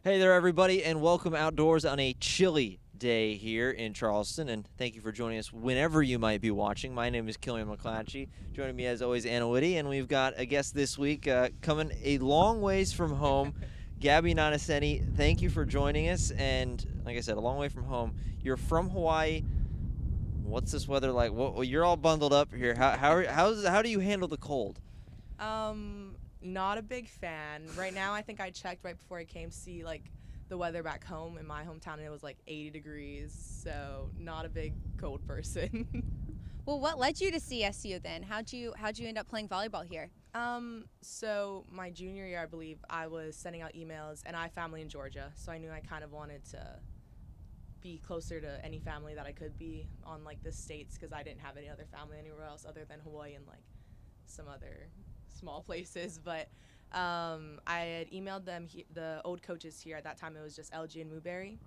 Hey there, everybody, and welcome outdoors on a chilly day here in Charleston. And thank you for joining us whenever you might be watching. My name is Killian McClatchy. Joining me, as always, Anna Whitty, and we've got a guest this week coming a long ways from home, Gabby Naniseni. Thank you for joining us. And like I said, a long way from home. You're from Hawaii. What's this weather like? Well, you're all bundled up here. How do you handle the cold? Not a big fan. Right now, I think I checked right before I came to see the weather back home in my hometown, and it was like 80 degrees. So not a big cold person. Well, what led you to CSU then? How'd you end up playing volleyball here? So my junior year, I believe, I was sending out emails, and I have family in Georgia, so I knew I kind of wanted to be closer to any family that I could be on the states, because I didn't have any other family anywhere else other than Hawaii and some other small places. But I had emailed them, the old coaches here. At that time, it was just LG and Mooberry,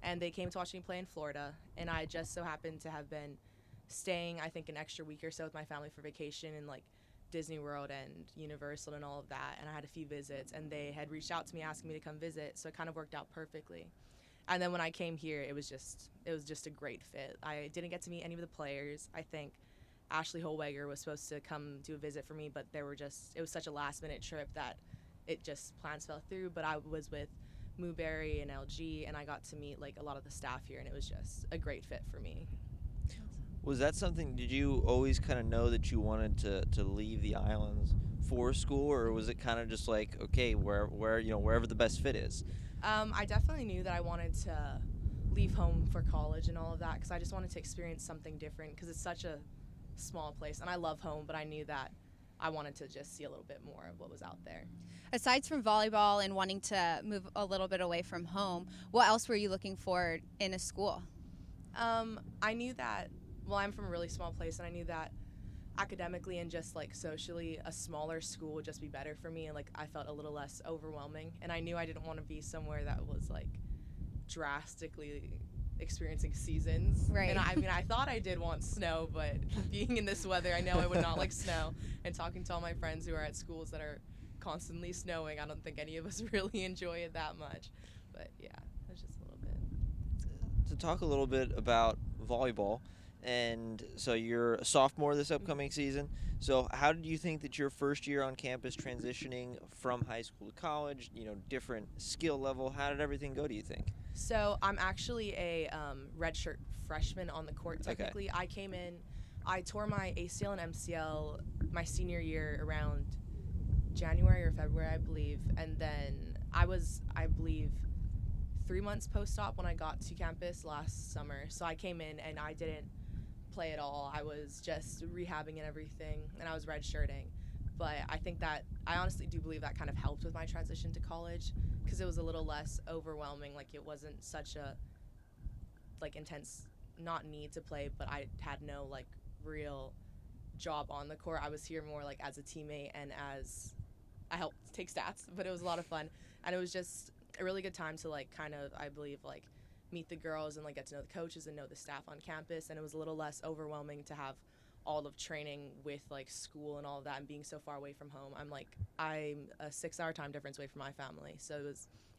and they came to watch me play in Florida, and I just so happened to have been staying, I think, an extra week or so with my family for vacation in Disney World and Universal and all of that, and I had a few visits, and they had reached out to me asking me to come visit, so it kind of worked out perfectly. And then when I came here, it was just a great fit. I didn't get to meet any of the players. I think Ashley Holweger was supposed to come do a visit for me, but it was such a last-minute trip that plans fell through. But I was with Mooberry and LG, and I got to meet a lot of the staff here, and it was just a great fit for me. Was that something, did you always kind of know that you wanted to leave the islands for school, or was it kind of just okay, wherever the best fit is? I definitely knew that I wanted to leave home for college and all of that, because I just wanted to experience something different, because it's such a small place, and I love home, but I knew that I wanted to just see a little bit more of what was out there. Aside from volleyball and wanting to move a little bit away from home, what else were you looking for in a school? I knew that, I'm from a really small place, and I knew that academically and just socially, a smaller school would just be better for me, and I felt a little less overwhelming, and I knew I didn't want to be somewhere that was drastically experiencing seasons. Right. And I thought I did want snow, but being in this weather, I know I would not like snow. And talking to all my friends who are at schools that are constantly snowing, I don't think any of us really enjoy it that much. But yeah, that's just a little bit. To talk a little bit about volleyball, and so you're a sophomore this upcoming season. So how did you think that your first year on campus, transitioning from high school to college, different skill level, how did everything go, do you think? So I'm actually a redshirt freshman on the court, technically. Okay. I came in, I tore my ACL and MCL my senior year around January or February, I believe. And then I was, I believe, 3 months post-op when I got to campus last summer. So I came in and I didn't play at all. I was just rehabbing and everything, and I was redshirting. But I think that, I honestly do believe that kind of helped with my transition to college, because it was a little less overwhelming. It wasn't such a intense, not need to play, but I had no real job on the court. I was here more as a teammate, and as I helped take stats, but it was a lot of fun, and it was just a really good time to kind of, I believe, meet the girls and get to know the coaches and know the staff on campus. And it was a little less overwhelming to have all of training with school and all of that, and being so far away from home. I'm a 6-hour time difference away from my family, so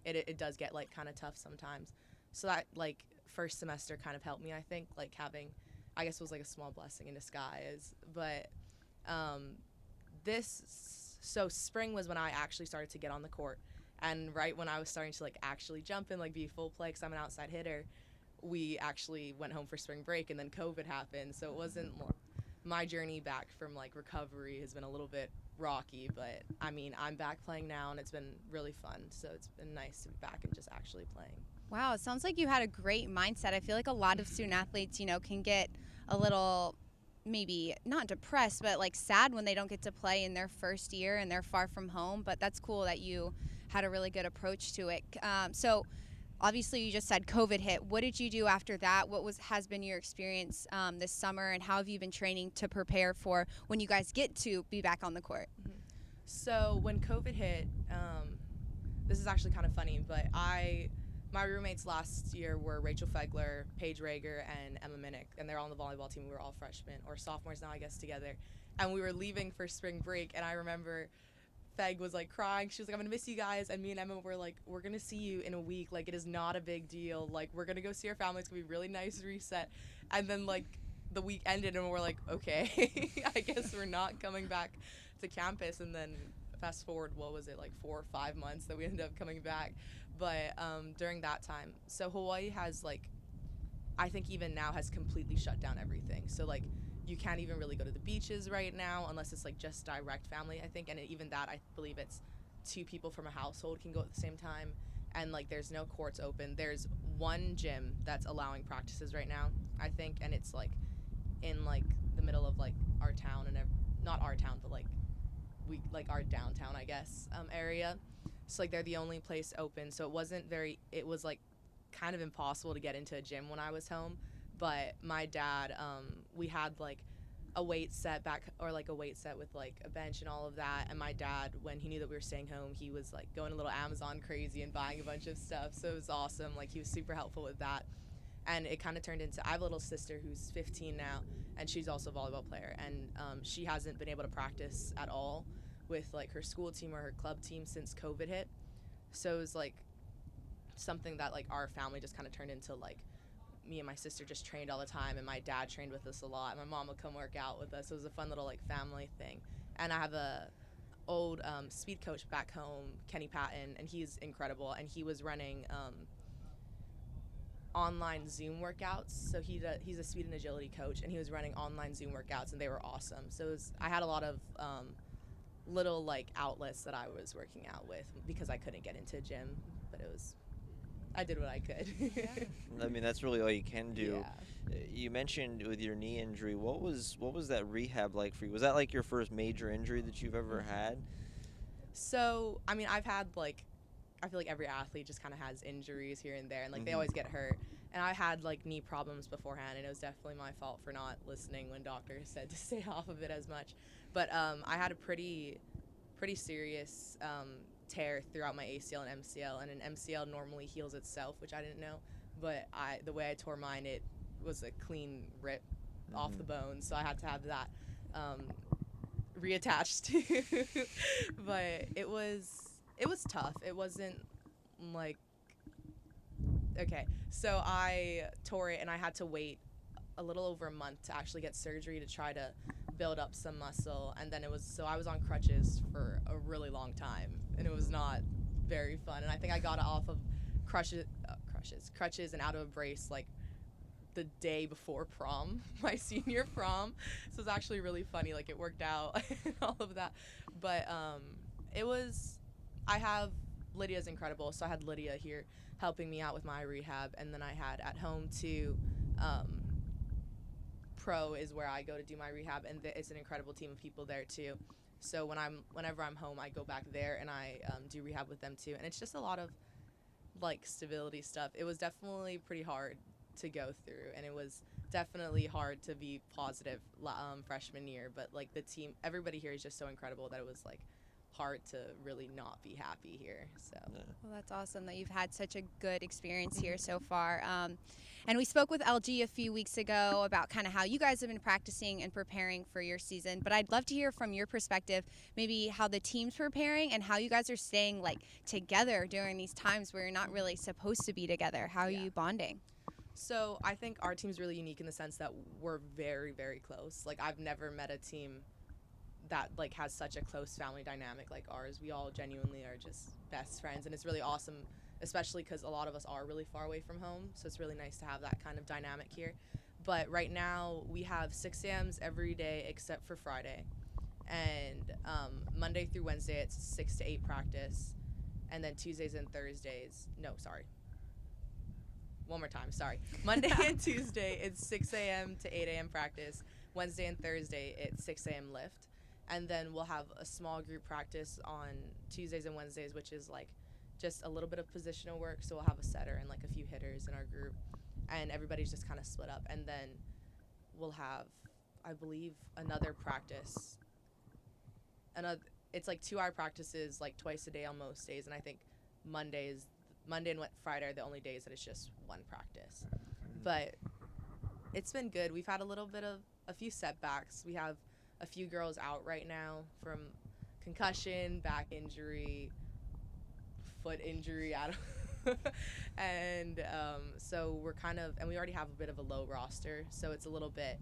it does get kind of tough sometimes. So that first semester kind of helped me, I think, having, I guess, was a small blessing in disguise. But so spring was when I actually started to get on the court, and right when I was starting to actually jump and be full play, because I'm an outside hitter, we actually went home for spring break, and then COVID happened. So it wasn't, my journey back from recovery has been a little bit rocky, but I'm back playing now, and it's been really fun. So it's been nice to be back and just actually playing. Wow, it sounds like you had a great mindset. I feel like a lot of student athletes, can get a little, maybe not depressed, but sad when they don't get to play in their first year and they're far from home. But that's cool that you had a really good approach to it. So obviously you just said COVID hit. What did you do after that? What has been your experience this summer, and how have you been training to prepare for when you guys get to be back on the court? Mm-hmm. So when COVID hit, this is actually kind of funny, but my roommates last year were Rachel Fegler, Paige Rager, and Emma Minnick, and they're all on the volleyball team. We were all freshmen, or sophomores now, I guess, together. And we were leaving for spring break, and I remember Feg was like crying. She was like, I'm gonna miss you guys. And me and Emma were like, we're gonna see you in a week. Like, it is not a big deal. Like, we're gonna go see our family. It's gonna be really nice reset. And then like the week ended and we're like, okay, I guess we're not coming back to campus. And then fast forward, what was it, like 4 or 5 months that we ended up coming back. But during that time, so Hawaii has like, I think even now has completely shut down everything. So like, you can't even really go to the beaches right now unless it's like just direct family, I think. And even that, I believe it's 2 people from a household can go at the same time. And like, there's no courts open. There's one gym that's allowing practices right now, I think. And it's like in like the middle of like our town and not our town, but like our downtown, I guess, area. So like, they're the only place open. So it was like kind of impossible to get into a gym when I was home. But my dad, we had like a weight set with like a bench and all of that. And my dad, when he knew that we were staying home, he was like going a little Amazon crazy and buying a bunch of stuff. So it was awesome. Like, he was super helpful with that. And it kind of turned into, I have a little sister who's 15 now, and she's also a volleyball player. And she hasn't been able to practice at all with like her school team or her club team since COVID hit. So it was like something that like our family just kind of turned into, like, me and my sister just trained all the time, and my dad trained with us a lot. My mom would come work out with us. It was a fun little like family thing. And I have a old speed coach back home, Kenny Patton, and he's incredible. And he was running online Zoom workouts. So he's a speed and agility coach, and he was running online Zoom workouts, and they were awesome. So I had a lot of little like outlets that I was working out with because I couldn't get into a gym, but I did what I could. Yeah. I mean, that's really all you can do. Yeah. You mentioned with your knee injury, what was that rehab like for you? Was that like your first major injury that you've ever had? So, I mean, I've had like, I feel like every athlete just kind of has injuries here and there, and like they always get hurt. And I had like knee problems beforehand, and it was definitely my fault for not listening when doctors said to stay off of it as much. But I had a pretty serious tear throughout my ACL and MCL, and an MCL normally heals itself, which I didn't know. But the way I tore mine, it was a clean rip off the bone, so I had to have that reattached too. But it was tough. It wasn't like, okay, so I tore it and I had to wait a little over a month to actually get surgery to try to build up some muscle. And then I was on crutches for a really long time, and it was not very fun. And I think I got off of crutches and out of a brace like the day before prom, my senior prom. So it was actually really funny. Like, it worked out and all of that. But Lydia's incredible. So I had Lydia here helping me out with my rehab. And then I had at home too, Pro is where I go to do my rehab, and it's an incredible team of people there too. So whenever I'm home, I go back there and I do rehab with them too. And it's just a lot of like stability stuff. It was definitely pretty hard to go through, and it was definitely hard to be positive freshman year. But like the team, everybody here is just so incredible that it was like hard to really not be happy here. So well, that's awesome that you've had such a good experience here so far. And we spoke with LG a few weeks ago about kind of how you guys have been practicing and preparing for your season, but I'd love to hear from your perspective maybe how the team's preparing and how you guys are staying like together during these times where you're not really supposed to be together. How are you bonding? So I think our team's really unique in the sense that we're very, very close. Like, I've never met a team that like has such a close family dynamic like ours. We all genuinely are just best friends, and it's really awesome, especially because a lot of us are really far away from home, so it's really nice to have that kind of dynamic here. But right now we have 6 a.m.s every day except for Friday, and Monday through Wednesday it's 6 to 8 practice, and then Tuesdays and Thursdays, Monday and Tuesday it's 6 a.m. to 8 a.m. practice. Wednesday and Thursday it's 6 a.m. lift. And then we'll have a small group practice on Tuesdays and Wednesdays, which is like just a little bit of positional work. So we'll have a setter and like a few hitters in our group, and everybody's just kind of split up. And then we'll have, I believe, another practice. It's like 2-hour practices like twice a day on most days. And I think Monday and Friday are the only days that it's just one practice. But it's been good. We've had a few setbacks. We have a few girls out right now from concussion, back injury, foot injury. I don't and so we're kind of, and we already have a bit of a low roster, so it's a little bit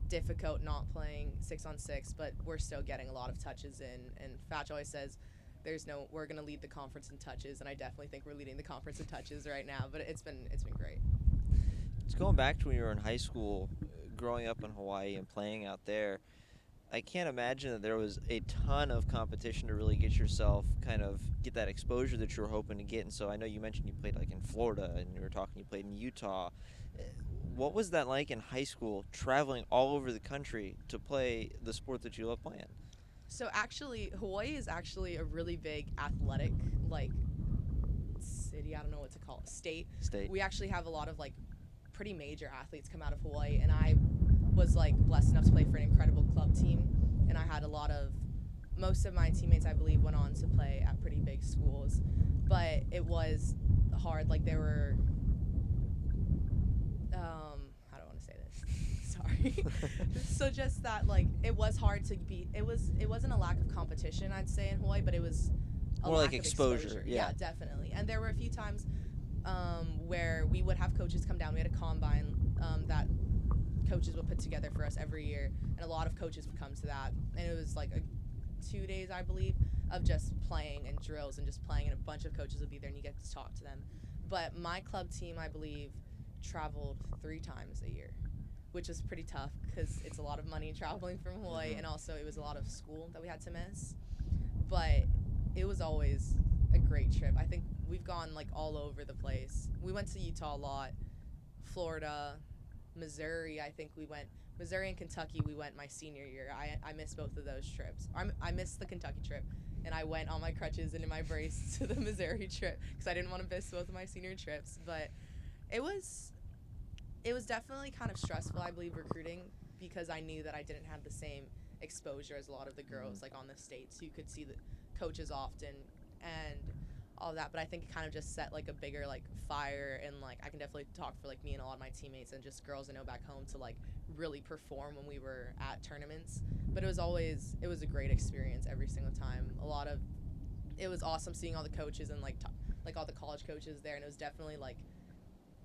difficult not playing 6-on-6, but we're still getting a lot of touches in. And Fatch always says we're going to lead the conference in touches, and I definitely think we're leading the conference in touches right now, but it's been great. It's going back to when you were in high school, growing up in Hawaii and playing out there. I can't imagine that there was a ton of competition to really get yourself get that exposure that you were hoping to get. And so I know you mentioned you played like in Florida, and you were talking you played in Utah. What was that like in high school, traveling all over the country to play the sport that you love playing? So actually, Hawaii is actually a really big athletic, like, city. I don't know what to call it. State. We actually have a lot of, like, pretty major athletes come out of Hawaii, and I was, like, blessed enough to play for an incredible club team, and I had most of my teammates, I believe, went on to play at pretty big schools, but it was hard. Like, there were, how do I want to say this? Sorry. So just that, like, it was hard to beat. It wasn't a lack of competition, I'd say, in Hawaii, but it was more like exposure. Yeah, definitely. And there were a few times where we would have coaches come down. We had a combine that coaches would put together for us every year, and a lot of coaches would come to that, and it was like 2 days, I believe, of just playing and drills and just playing, and a bunch of coaches would be there, and you get to talk to them. But my club team, I believe, traveled 3 times a year, which is pretty tough because it's a lot of money traveling from Hawaii, and also it was a lot of school that we had to miss. But it was always a great trip. I think we've gone, like, all over the place. We went to Utah a lot, Florida, Missouri. I think we went Missouri and Kentucky. We went my senior year. I missed both of those trips. I missed the Kentucky trip, and I went on my crutches and in my brace to the Missouri trip because I didn't want to miss both of my senior trips. But it was definitely kind of stressful, I believe, recruiting, because I knew that I didn't have the same exposure as a lot of the girls, like, on the States, who could see the coaches often and all that. But I think it kind of just set, like, a bigger, like, fire, and, like, I can definitely talk for, like, me and a lot of my teammates and just girls I know back home to, like, really perform when we were at tournaments. But it was a great experience every single time. It was awesome seeing all the coaches and, like, all the college coaches there, and it was definitely, like,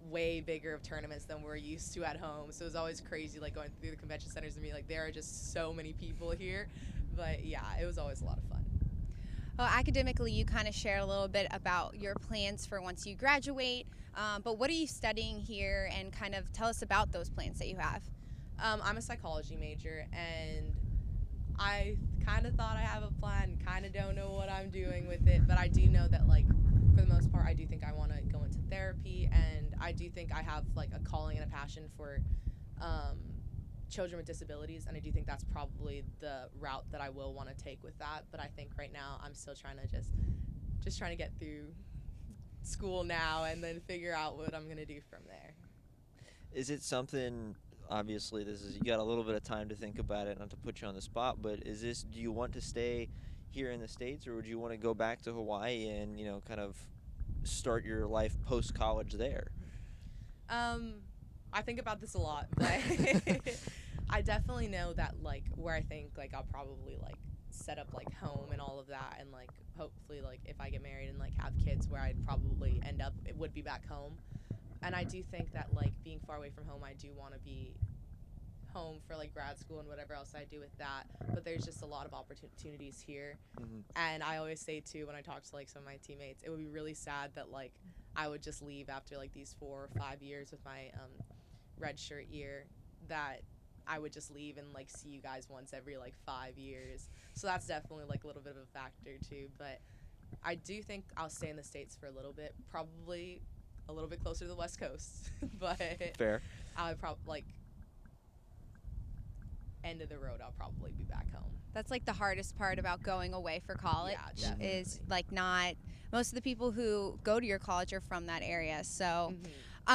way bigger of tournaments than we're used to at home. So it was always crazy, like, going through the convention centers and being like, there are just so many people here. But yeah, it was always a lot of fun. Well, academically, you kind of shared a little bit about your plans for once you graduate, but what are you studying here, and kind of tell us about those plans that you have. I'm a psychology major, and I kind of thought I have a plan, kind of don't know what I'm doing with it, but I do know that, like, for the most part, I do think I want to go into therapy, and I do think I have, like, a calling and a passion for children with disabilities, and I do think that's probably the route that I will want to take with that. But I think right now I'm still trying to just trying to get through school now and then figure out what I'm going to do from there. Is it something, obviously you got a little bit of time to think about it, not to put you on the spot, but do you want to stay here in the States, or would you want to go back to Hawaii and, kind of start your life post-college there? I think about this a lot, but I definitely know that, like, where I think, like, I'll probably, like, set up, like, home and all of that, and, like, hopefully, like, if I get married and, like, have kids, where I'd probably end up, it would be back home. And I do think that, like, being far away from home, I do want to be home for, like, grad school and whatever else I do with that. But there's just a lot of opportunities here. Mm-hmm. And I always say, too, when I talk to, like, some of my teammates, it would be really sad that, like, I would just leave after, like, these 4 or 5 years with my redshirt year, that I would just leave and, like, see you guys once every, like, 5 years. So that's definitely, like, a little bit of a factor, too. But I do think I'll stay in the States for a little bit, probably a little bit closer to the West Coast. But fair. I would probably, like, end of the road, I'll probably be back home. That's, like, the hardest part about going away for college, is, like, most of the people who go to your college are from that area. So,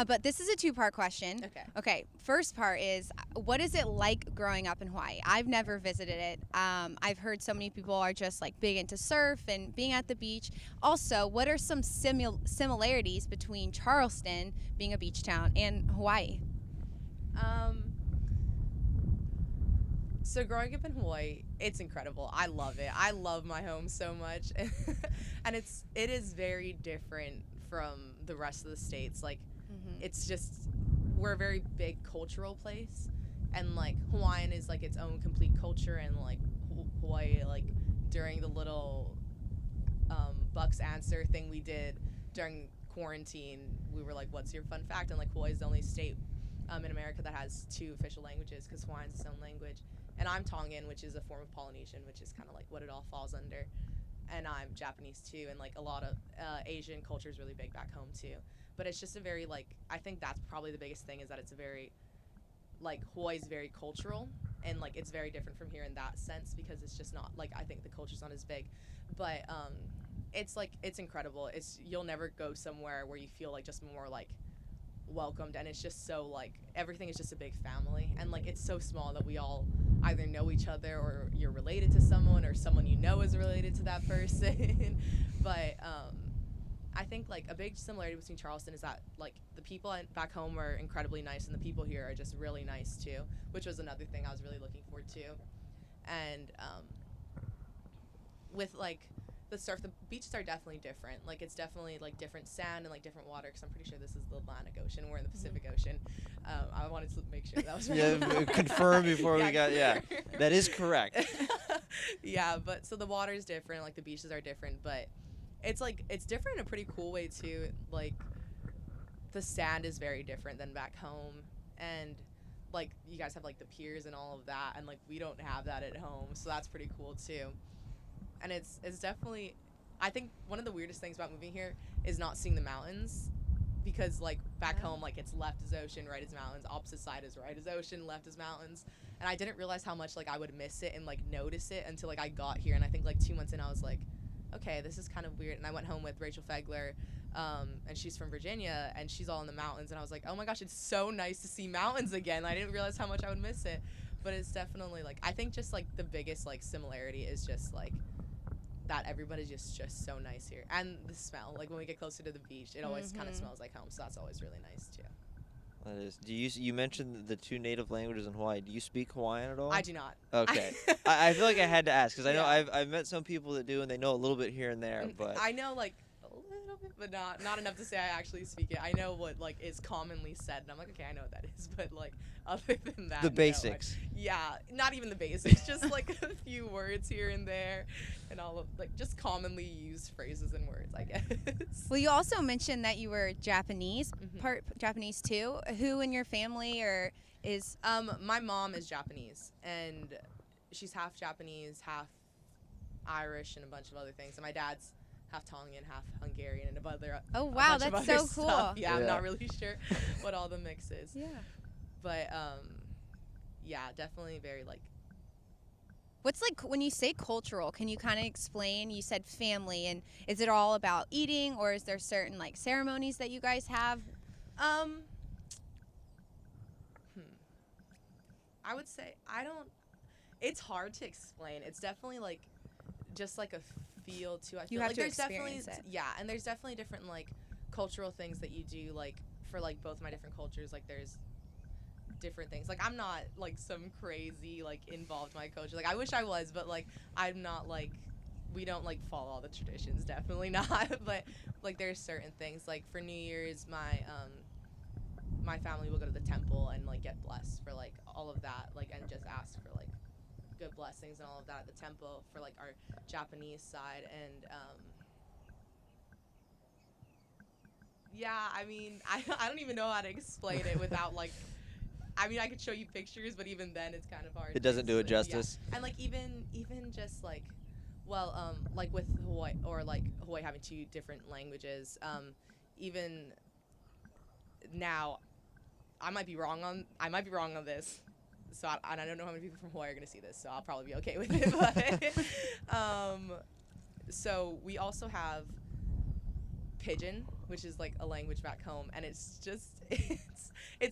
but this is a 2-part question. Okay. First part is, what is it like growing up in Hawaii? I've never visited it. I've heard so many people are just, like, big into surf and being at the beach. Also, what are some similarities between Charleston, being a beach town, and Hawaii? So growing up in Hawaii, it's incredible. I love it. I love my home so much. And it is very different from the rest of the states. Like it's just we're a very big cultural place, and like Hawaiian is like its own complete culture, and like Hawaii, like during the little Bucks answer thing we did during quarantine, we were like, what's your fun fact? And like Hawaii is the only state in America that has 2 official languages, because Hawaiian's its own language. And I'm Tongan, which is a form of Polynesian, which is kind of like what it all falls under. And I'm Japanese too, and like a lot of Asian culture is really big back home too. But it's just a very like, I think that's probably the biggest thing, is that it's a very, like Hawaii's very cultural, and like it's very different from here in that sense, because it's just not like, I think the culture's not as big. But it's like, it's incredible. You'll never go somewhere where you feel like just more like welcomed, and it's just so like everything is just a big family, and like it's so small that we all either know each other, or you're related to someone, or someone you know is related to that person. But I think like a big similarity between Charleston is that like the people back home are incredibly nice, and the people here are just really nice too, which was another thing I was really looking forward to. And with like the surf, the beaches are definitely different. Like it's definitely like different sand and like different water, because I'm pretty sure this is the Atlantic Ocean. We're in the Pacific Ocean. I wanted to make sure that was right. Yeah, confirm before we got. Yeah, that is correct. Yeah, but so the water is different. Like the beaches are different, but it's like it's different in a pretty cool way too. Like the sand is very different than back home, and like you guys have like the piers and all of that, and like we don't have that at home, so that's pretty cool too. And it's definitely, I think one of the weirdest things about moving here is not seeing the mountains, because like back home, like it's left is ocean, right is mountains, opposite side is right is ocean, left is mountains. And I didn't realize how much like I would miss it and like notice it until like I got here. And I think like 2 months in, I was like, okay, this is kind of weird. And I went home with Rachel Fegler, and she's from Virginia, and she's all in the mountains. And I was like, oh my gosh, it's so nice to see mountains again. I didn't realize how much I would miss it. But it's definitely like, I think just like the biggest like similarity is just like that everybody's just so nice here. And the smell, like when we get closer to the beach, it always kind of smells like home, so that's always really nice too. That is. Do you mentioned the 2 native languages in Hawaii? Do you speak Hawaiian at all? I do not. Okay. I feel like I had to ask, because I know I've met some people that do, and they know a little bit here and there, but I know like a little bit, but not enough to say I actually speak it. I know what like is commonly said, and I'm like, okay, I know what that is, but like other than that, the basics. Not even the basics, just like a few words here and there, and all of like just commonly used phrases and words, I guess. Well, you also mentioned that you were Japanese, part Japanese too. Who in your family or is? My mom is Japanese, and she's half Japanese, half Irish, and a bunch of other things. And my dad's half Tongan, half Hungarian, and a bunch that's so cool. Stuff. Yeah, I'm not really sure what all the mix is. Yeah. But yeah, definitely very like. What's like when you say cultural? Can you kind of explain? You said family, and is it all about eating, or is there certain like ceremonies that you guys have? I would say it's hard to explain. It's definitely like just like a feel too. I feel you have like to there's experience definitely it. and there's definitely different like cultural things that you do like for like both my different cultures. Like there's different things. Like I'm not like some crazy like involved in my culture. Like I wish I was, but like I'm not like we don't like follow all the traditions. Definitely not. But like there's certain things like for New Year's my family will go to the temple and like get blessed for like all of that, like and just ask for like good blessings and all of that at the temple for like our Japanese side. And I mean I don't even know how to explain it without like I mean I could show you pictures, but even then it's kind of hard. It doesn't do it justice. Yeah. And like even just like like with Hawaii, or like Hawaii having 2 different languages, even now I might be wrong on this, so I don't know how many people from Hawaii are going to see this, so I'll probably be okay with it. But so we also have Pidgin, which is like a language back home, and it's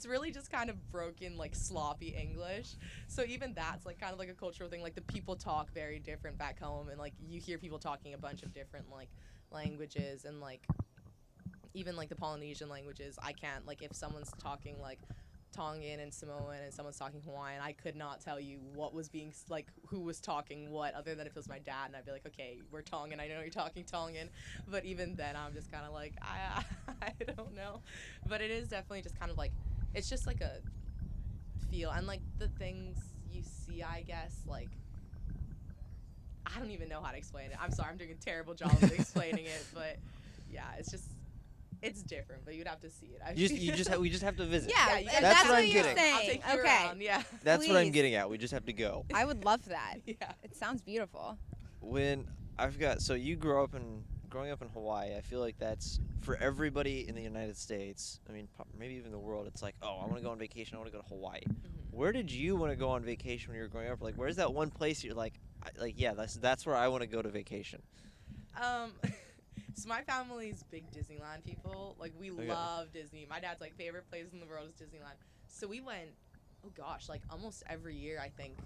really just kind of broken like sloppy English. So even that's like kind of like a cultural thing. Like the people talk very different back home, and like you hear people talking a bunch of different like languages, and like even like the Polynesian languages, I can't like if someone's talking like Tongan and Samoan and someone's talking Hawaiian, I could not tell you what was being, like, who was talking what, other than if it was my dad, and I'd be like, okay, we're Tongan, I know you're talking Tongan, but even then, I'm just kind of like, I don't know, but it is definitely just kind of like, it's just like a feel, and like the things you see, I guess, like, I don't even know how to explain it. I'm sorry, I'm doing a terrible job of explaining it, but yeah, it's just, it's different, but you'd have to see it. We just have to visit. Yeah, yeah, that's what what I'm you're getting. saying. I'll take you Okay. around, yeah. That's what I'm Please. getting at. We just have to go. I would love that. Yeah. It sounds beautiful. So you growing up in Hawaii, I feel like that's for everybody in the United States. I mean, maybe even the world. It's like, oh, I want to go on vacation. I want to go to Hawaii. Where did you want to go on vacation when you were growing up? Like, where's that one place you're like, yeah, that's where I want to go to vacation? So my family's big Disneyland people. Like, we love Disney. My dad's, like, favorite place in the world is Disneyland. So we went, oh gosh, like almost every year, I think,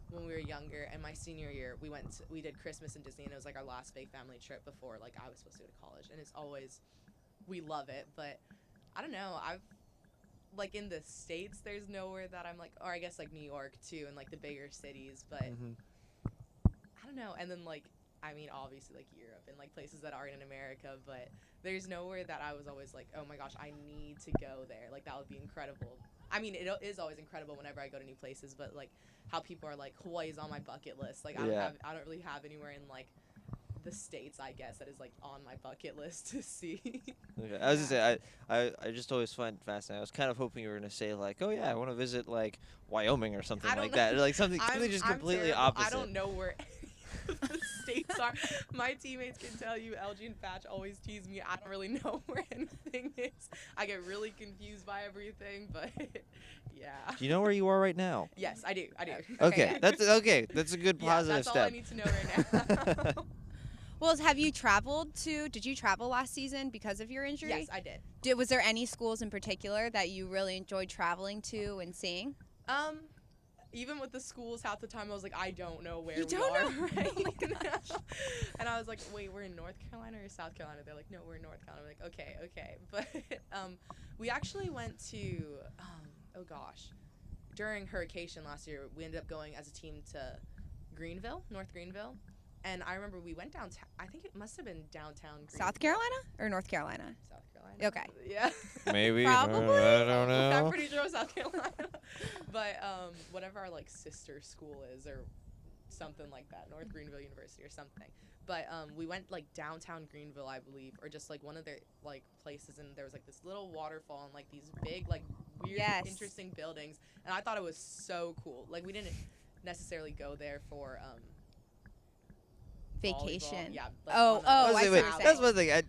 when we were younger. And my senior year, we did Christmas in Disney, and it was like our last big family trip before, like, I was supposed to go to college. And it's always, we love it. But I don't know, like, in the States, there's nowhere that I'm like, or I guess like New York too, and like the bigger cities. But I don't know. And then, like, I mean, obviously, like, Europe and, like, places that aren't in America, but there's nowhere that I was always like, oh, my gosh, I need to go there. Like, that would be incredible. I mean, it is always incredible whenever I go to new places, but, like, how people are like, Hawaii's on my bucket list. Like, I don't really have anywhere in, like, the States, I guess, that is, like, on my bucket list to see. Okay. I was going to say, I just always find it fascinating. I was kind of hoping you were going to say, like, oh, yeah, I want to visit, like, Wyoming or something like that. Or, like, something just completely opposite. I don't know where the states are. My teammates can tell you, LG and Fatch always tease me. I don't really know where anything is. I get really confused by everything, but yeah. Do you know where you are right now? Yes, I do. Okay, that's a good positive that's step. all I need to know right now. Well, did you travel last season because of your injury? Yes, I did. Was there any schools in particular that you really enjoyed traveling to and seeing? Even with the schools, half the time I was like, I don't know where You we don't are. know, Right? And I was like, wait, we're in North Carolina or South Carolina? They're like, no, we're in North Carolina. I'm like, okay. But we actually went to, oh gosh, during Hurricane last year, we ended up going as a team to Greenville, North Greenville. And I remember we went downtown. I think it must have been downtown Greenville. South Carolina or North Carolina? South Carolina. Okay. Yeah. Maybe. Probably. I don't know. I'm pretty sure it was South Carolina. But whatever our, like, sister school is or something like that, North Greenville University or something. But we went, like, downtown Greenville, I believe, or just, like, one of their, like, places, and there was, like, this little waterfall and, like, these big, like, weird, interesting buildings. And I thought it was so cool. Like, we didn't necessarily go there for vacation. Volleyball. Yeah. Like, I see what you're That's one thing.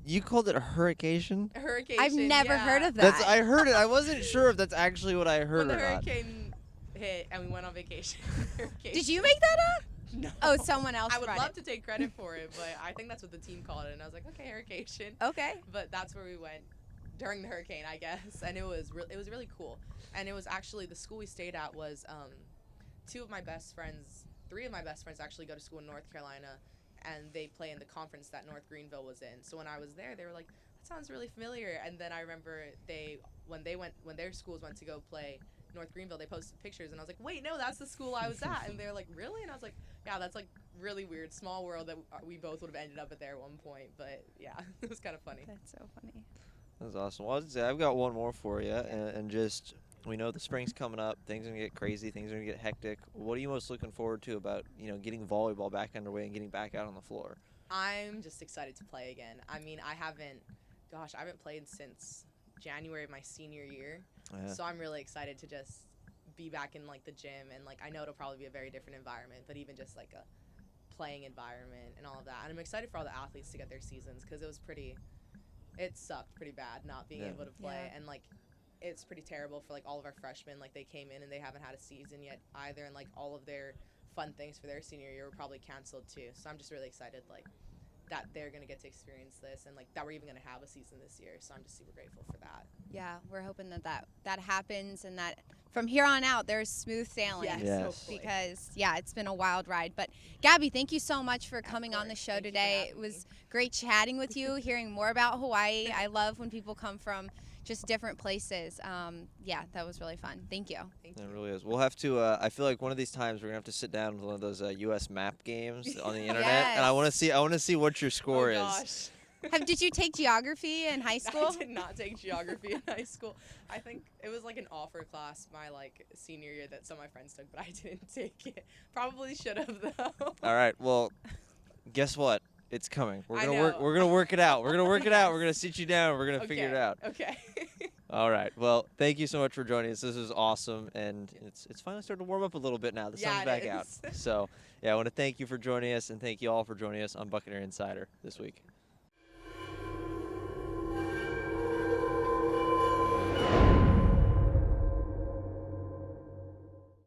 You called it a hurricane? Hurricane. I've never heard of that. I heard it. I wasn't sure if that's actually what I heard when the or not. hurricane hit and we went on vacation. Did you make that up? No. Oh, someone else I would read love it. to take credit for it, but I think that's what the team called it, and I was like, okay, hurricane. Okay. But that's where we went during the hurricane, I guess, and it was really cool. And it was actually, the school we stayed at was 3 of my best friends actually go to school in North Carolina, and they play in the conference that North Greenville was in. So when I was there, they were like, that sounds really familiar. And then I remember when their schools went to go play North Greenville, they posted pictures, and I was like, wait, no, that's the school I was at. And they're like, really? And I was like, yeah, that's, like, really weird. Small world that we both would have ended up at there at one point. But yeah, it was kind of funny. That's so funny. That's awesome. Well, I've got one more for you, and just, we know the spring's coming up. Things are going to get crazy. Things are going to get hectic. What are you most looking forward to about, getting volleyball back underway and getting back out on the floor? I'm just excited to play again. I mean, I haven't played since January of my senior year. Yeah. So I'm really excited to just be back in, like, the gym, and, like, I know it'll probably be a very different environment, but even just, like, a playing environment and all of that. And I'm excited for all the athletes to get their seasons, because it sucked pretty bad not being able to play. Yeah. And, like, it's pretty terrible for, like, all of our freshmen. Like, they came in and they haven't had a season yet either, and, like, all of their fun things for their senior year were probably canceled too. So I'm just really excited, like, that they're going to get to experience this, and, like, that we're even going to have a season this year. So I'm just super grateful for that. Yeah, we're hoping that happens, and that from here on out there's smooth sailing. Yes. Hopefully. Because it's been a wild ride. But Gabby, thank you so much for coming on the show Thank you for today. having It was me. great chatting with you, hearing more about Hawaii. I love when people come from just different places. Yeah, that was really fun. Thank you. Thank It you. really is. We'll have to. I feel like one of these times we're gonna have to sit down with one of those U.S. map games on the internet, and I want to see. I want to see what your score is. Gosh. Did you take geography in high school? I did not take geography in high school. I think it was like an offer class my senior year that some of my friends took, but I didn't take it. Probably should have though. All right. Well, guess what? It's coming. We're I gonna know. work. We're gonna work it out. We're gonna work it out. Yes. We're gonna sit you down. We're gonna figure it out. Okay. All right. Well, thank you so much for joining us. This was awesome, and it's finally starting to warm up a little bit now. The sun's Yeah, it back out. is. So, yeah, I want to thank you for joining us, and thank you all for joining us on Buccaneer Insider this week.